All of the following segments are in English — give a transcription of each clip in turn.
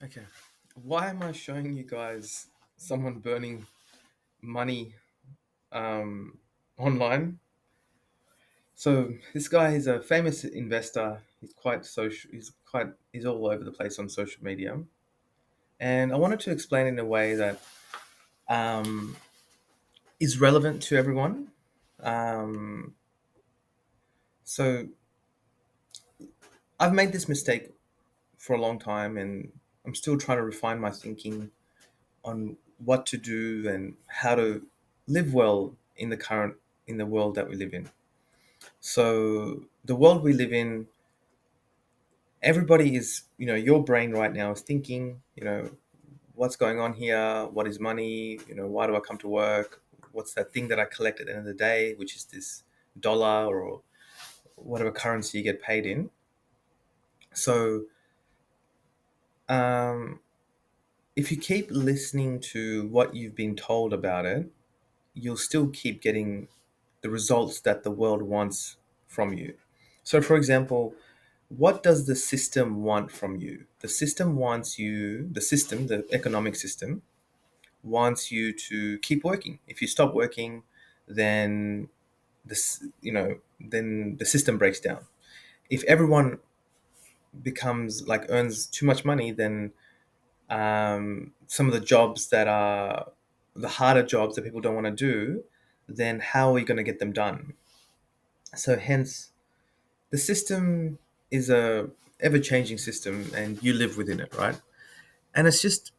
Okay. Why am I showing you guys someone burning money um, online? So this guy is a famous investor. He's quite social. He's all over the place on social media, and I wanted to explain in a way that um, is relevant to everyone. Um, so I've made this mistake for a long time, and I'm still trying to refine my thinking on what to do and how to live well in the world that we live in. So the world we live in, everybody is, your brain right now is thinking, what's going on here? What is money? Why do I come to work? What's that thing that I collect at the end of the day, which is this dollar or whatever currency you get paid in. So um, if you keep listening to what you've been told about it, you'll still keep getting the results that the world wants from you. So, for example, what does the system want from you? The economic system, wants you to keep working. If you stop working, then then the system breaks down. If everyone becomes like earns too much money, then some of the jobs that are the harder jobs that people don't want to do, then how are we going to get them done? So hence the system is a ever changing system and you live within it, right? And it's just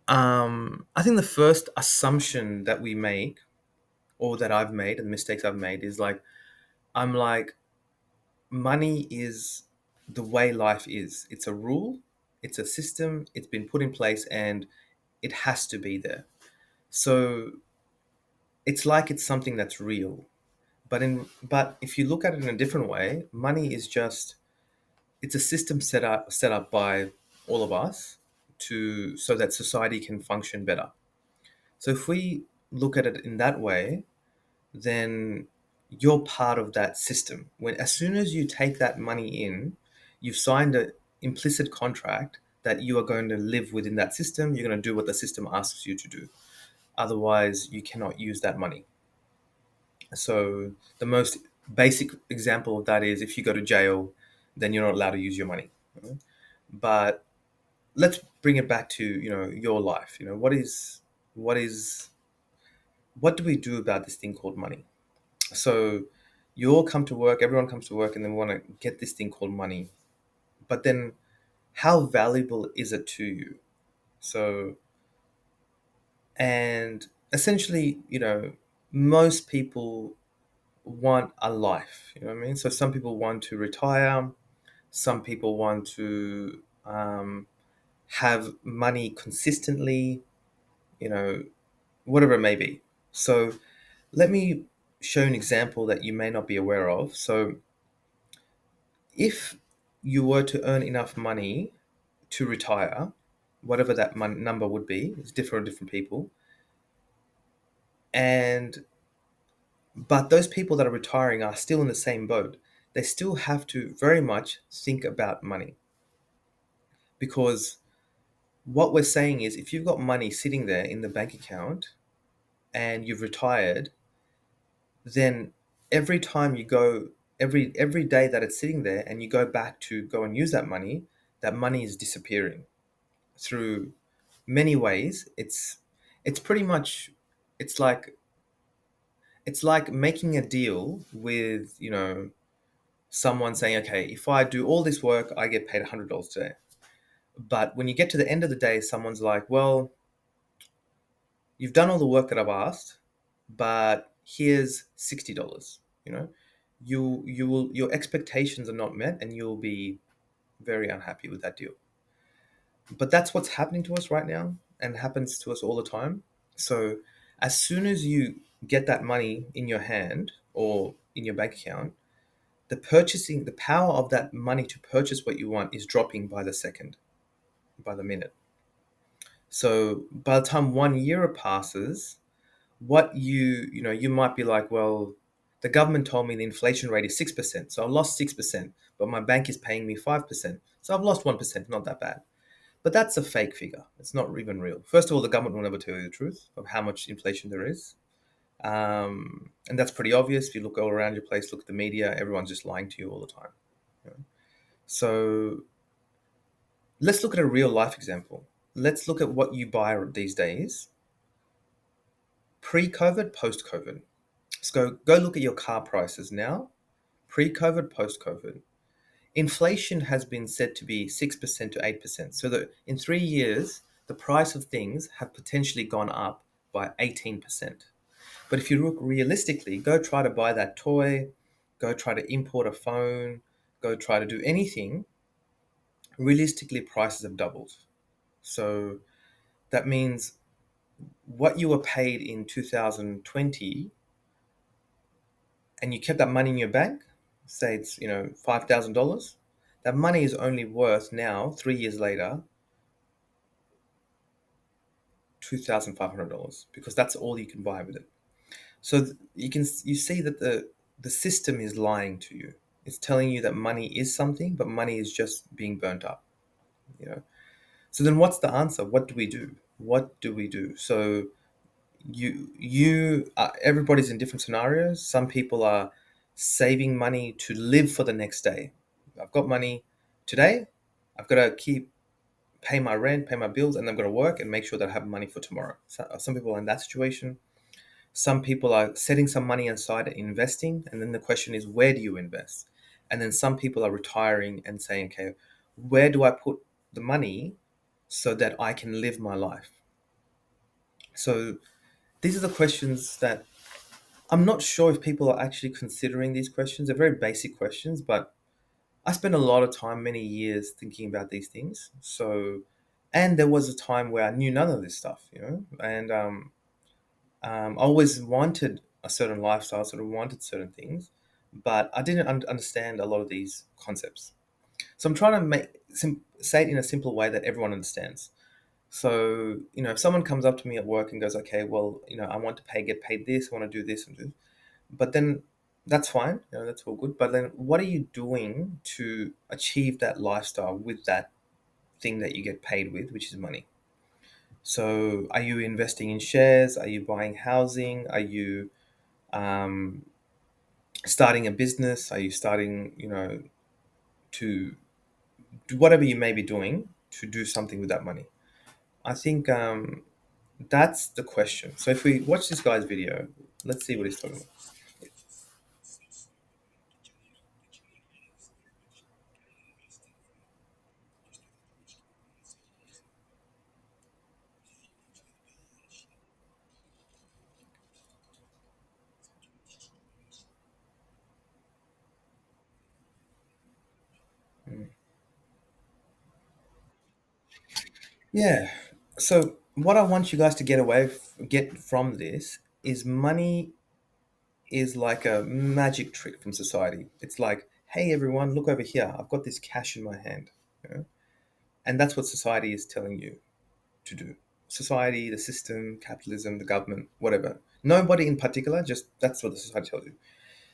I think the first assumption that we make or that I've made and the mistakes I've made is like I'm like money is the way life is. It's a rule, it's a system, it's been put in place and it has to be there. So it's like it's something that's real. But if you look at it in a different way, money is just it's a system set up by all of us to so that society can function better. So if we look at it in that way, then you're part of that system. When as soon as you take that money in, you've signed an implicit contract that you are going to live within that system. You're going to do what the system asks you to do. Otherwise, you cannot use that money. So the most basic example of that is if you go to jail, then you're not allowed to use your money. But let's bring it back to your life. What is what do we do about this thing called money? So you all come to work, everyone comes to work, and then want to get this thing called money. But then, how valuable is it to you? So and essentially, most people want a life. You know what I mean? So some people want to retire. Some people want to have money consistently. You know, whatever it may be. So let me show you an example that you may not be aware of. So if you were to earn enough money to retire, whatever that number would be, it's different for different people. And but those people that are retiring are still in the same boat. They still have to very much think about money because what we're saying is if you've got money sitting there in the bank account and you've retired, then every time you go every day that it's sitting there and you go back to go and use that money is disappearing through many ways. It's pretty much it's like it's like making a deal with someone saying, okay, if I do all this work I get paid $100 today. But when you get to the end of the day, someone's like, well, you've done all the work that I've asked, but here's $60. Your expectations are not met and you'll be very unhappy with that deal. But that's what's happening to us right now and happens to us all the time. So as soon as you get that money in your hand or in your bank account, the power of that money to purchase what you want is dropping by the second, by the minute. So by the time 1 year passes, what you might be like, well, the government told me the inflation rate is 6%, so I lost 6%, but my bank is paying me 5%, so I've lost 1%. Not that bad. But that's a fake figure. It's not even real. First of all, the government will never tell you the truth of how much inflation there is. And that's pretty obvious. If you look all around your place, look at the media, everyone's just lying to you all the time. you know. So let's look at a real life example. Let's look at what you buy these days, pre-COVID, post-COVID. So go look at your car prices now, pre-COVID, post-COVID. Inflation has been said to be 6% to 8%. So that in 3 years, the price of things have potentially gone up by 18%. But if you look realistically, go try to buy that toy, go try to import a phone, go try to do anything, realistically, prices have doubled. So that means what you were paid in 2020 and you kept that money in your bank, say it's, $5,000, that money is only worth now, 3 years later, $2,500 because that's all you can buy with it. So you see that the system is lying to you. It's telling you that money is something, but money is just being burnt up. You know. So then, what's the answer? What do we do? What do we do? So everybody's in different scenarios. Some people are saving money to live for the next day. I've got money today. I've got to keep pay my rent, pay my bills, and I've got to work and make sure that I have money for tomorrow. So, some people are in that situation. Some people are setting some money aside and investing, and then the question is, where do you invest? And then some people are retiring and saying, okay, where do I put the money so that I can live my life? So these are the questions that I'm not sure if people are actually considering these questions. They're very basic questions, but I spent a lot of time, many years, thinking about these things. So, and there was a time where I knew none of this stuff, and I always wanted a certain lifestyle, sort of wanted certain things, but I didn't understand a lot of these concepts. So I'm trying to say it in a simple way that everyone understands. So, if someone comes up to me at work and goes, okay, well, I want to get paid this, I want to do this and do, but then that's fine, that's all good. But then what are you doing to achieve that lifestyle with that thing that you get paid with, which is money? So, are you investing in shares? Are you buying housing? Are you um, starting a business? Are you starting, to do whatever you may be doing to do something with that money? I think that's the question. So if we watch this guy's video, let's see what he's talking about. Mm. Yeah. So what I want you guys to get from this is money is like a magic trick from society. It's like, hey everyone, look over here. I've got this cash in my hand. You know? And that's what society is telling you to do. Society, the system, capitalism, the government, whatever. Nobody in particular, just that's what the society tells you.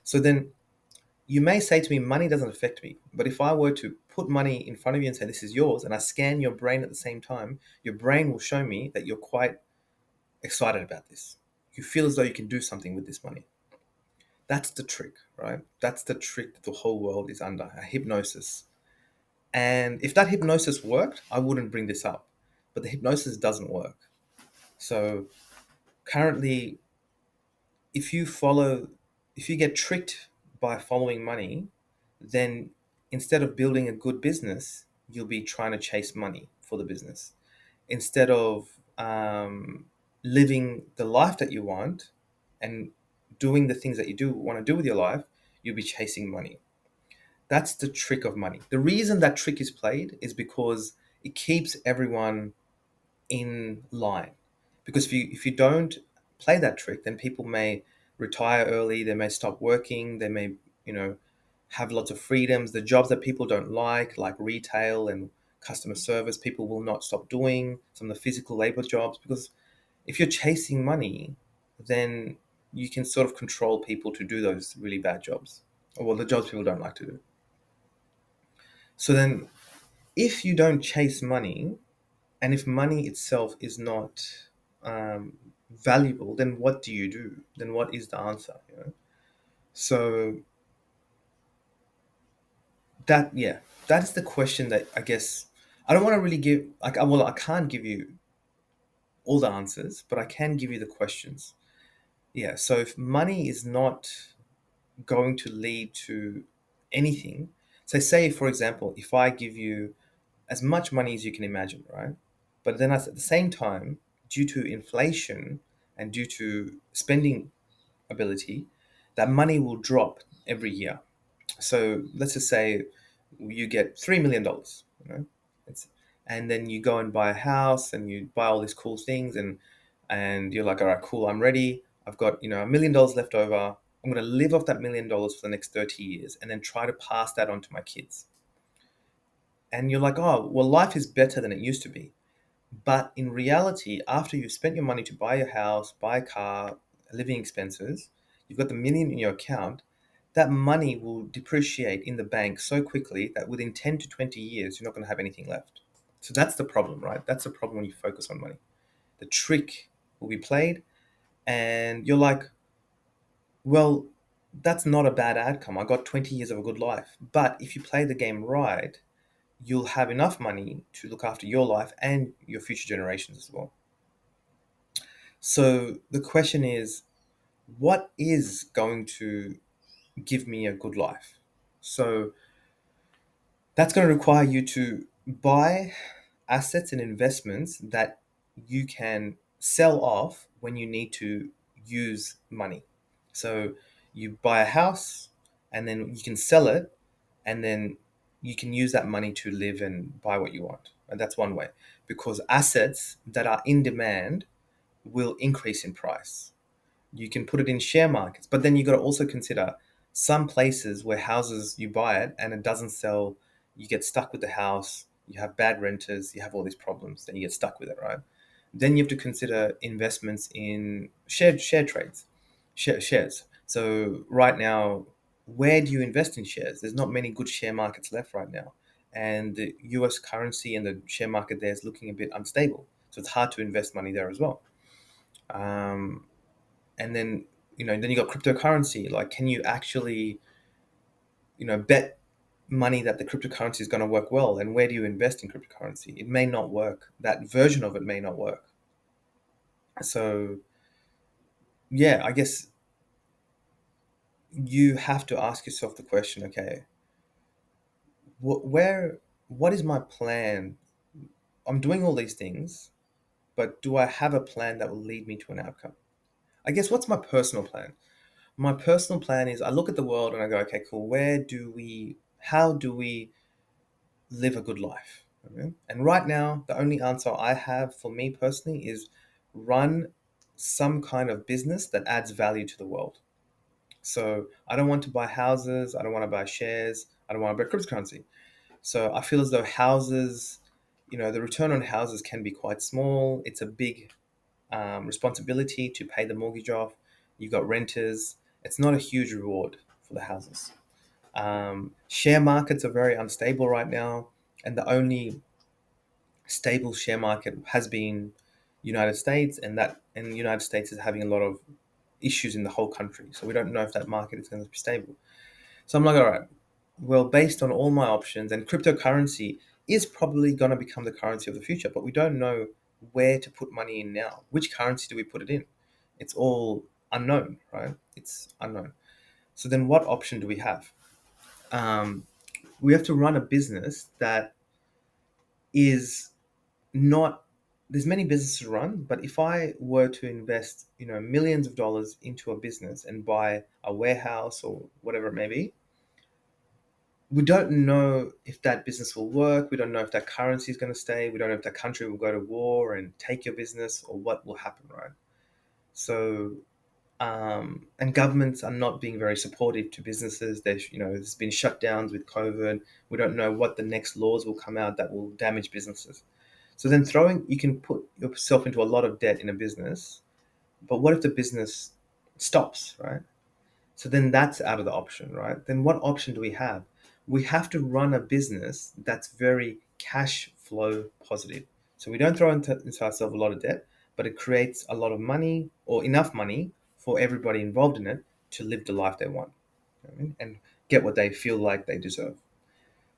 So then you may say to me, money doesn't affect me. But if I were to put money in front of you and say, this is yours, and I scan your brain at the same time, your brain will show me that you're quite excited about this. You feel as though you can do something with this money. That's the trick, right? That's the trick that the whole world is under, a hypnosis. And if that hypnosis worked, I wouldn't bring this up. But the hypnosis doesn't work. So currently, if you follow, if you get tricked by following money, then instead of building a good business, you'll be trying to chase money for the business. Instead of living the life that you want and doing the things that you do want to do with your life, you'll be chasing money. That's the trick of money. The reason that trick is played is because it keeps everyone in line. Because if you don't play that trick, then people may retire early, they may stop working, they may, you know, have lots of freedoms, the jobs that people don't like retail and customer service people will not stop doing, some of the physical labor jobs, because if you're chasing money, then you can sort of control people to do those really bad jobs, or well, the jobs people don't like to do. So then, if you don't chase money, and if money itself is not um, valuable, then what do you do? Then what is the answer? So yeah, that is the question that I guess I don't want to really give. Like, well, I can't give you all the answers, but I can give you the questions. Yeah. So if money is not going to lead to anything, so say for example, if I give you as much money as you can imagine, right? But then at the same time, due to inflation and due to spending ability, that money will drop every year. So let's just say you get $3 million, it's, and then you go and buy a house and you buy all these cool things, and you're like, all right, cool, I'm ready. I've got $1 million left over. I'm going to live off that $1 million for the next 30 years and then try to pass that on to my kids. And you're like, oh, well, life is better than it used to be. But in reality, after you've spent your money to buy a house, buy a car, living expenses, you've got the million in your account, that money will depreciate in the bank so quickly that within 10 to 20 years, you're not going to have anything left. So that's the problem, right? That's the problem when you focus on money. The trick will be played, and you're like, well, that's not a bad outcome. I got 20 years of a good life. But if you play the game right, you'll have enough money to look after your life and your future generations as well. So the question is, what is going to give me a good life? So that's going to require you to buy assets and investments that you can sell off when you need to use money. So you buy a house and then you can sell it, and then you can use that money to live and buy what you want. And that's one way, because assets that are in demand will increase in price. You can put it in share markets, but then you got to also consider some places where houses you buy it and it doesn't sell, you get stuck with the house, you have bad renters, you have all these problems, then you get stuck with it, right? Then you have to consider investments in share trades, shares. So right now, where do you invest in shares? There's not many good share markets left right now, and the US currency and the share market there is looking a bit unstable. So it's hard to invest money there as well. Um, and then then you got cryptocurrency. Like, can you actually bet money that the cryptocurrency is going to work well? And where do you invest in cryptocurrency? It may not work. That version of it may not work. So yeah, I guess you have to ask yourself the question, okay, what is my plan? I'm doing all these things, but do I have a plan that will lead me to an outcome? I guess, what's my personal plan? My personal plan is, I look at the world and I go, okay, cool, how do we live a good life? Okay? And right now, the only answer I have for me personally is run some kind of business that adds value to the world. So I don't want to buy houses, I don't want to buy shares, I don't want to buy cryptocurrency. So I feel as though houses, the return on houses can be quite small. It's a big responsibility to pay the mortgage off. You've got renters. It's not a huge reward for the houses. Share markets are very unstable right now, and the only stable share market has been United States, and the United States is having a lot of issues in the whole country. So we don't know if that market is going to be stable. So I'm like, all right, well, based on all my options, and cryptocurrency is probably going to become the currency of the future, but we don't know where to put money in now. Which currency do we put it in? It's all unknown, right? It's unknown. So then what option do we have? Um, we have to run a business that is not, there's many businesses to run, but if I were to invest millions of dollars into a business and buy a warehouse or whatever it may be, we don't know if that business will work. We don't know if that currency is going to stay. We don't know if that country will go to war and take your business, or what will happen, right? So And governments are not being very supportive to businesses. There's been shutdowns with COVID. We don't know what the next laws will come out that will damage businesses. So then you can put yourself into a lot of debt in a business, but what if the business stops, right? So then that's out of the option, right? Then what option do we have? We have to run a business that's very cash flow positive. So we don't throw into ourselves a lot of debt, but it creates a lot of money or enough money for everybody involved in it to live the life they want, you know what I mean? And get what they feel like they deserve.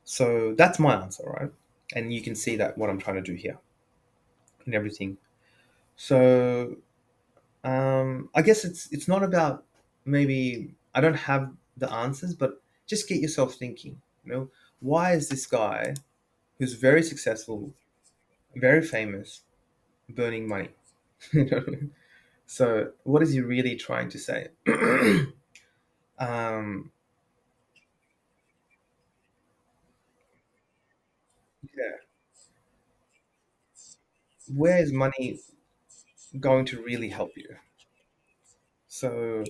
So that's my answer, right? And you can see that what I'm trying to do here in everything. So I guess it's not about, maybe I don't have the answers, but just get yourself thinking. Why is this guy who's very successful, very famous, burning money? You know? So what is he really trying to say? um, yeah, where is money going to really help you? So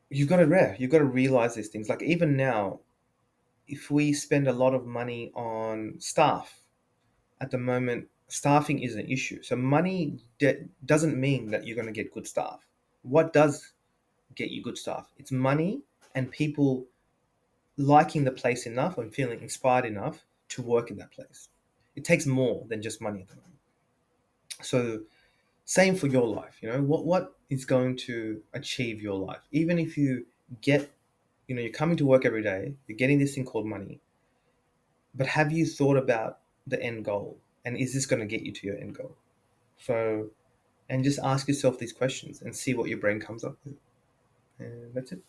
you've got to realize these things. Like even now, if we spend a lot of money on staff at the moment, staffing is an issue. So money doesn't mean that you're going to get good staff. What does get you good staff? It's money and people liking the place enough and feeling inspired enough to work in that place. It takes more than just money at the moment. So same for your life. What is going to achieve your life? Even if you get, you're coming to work every day, you're getting this thing called money, but have you thought about the end goal? And is this going to get you to your end goal? So, and just ask yourself these questions and see what your brain comes up with. And that's it.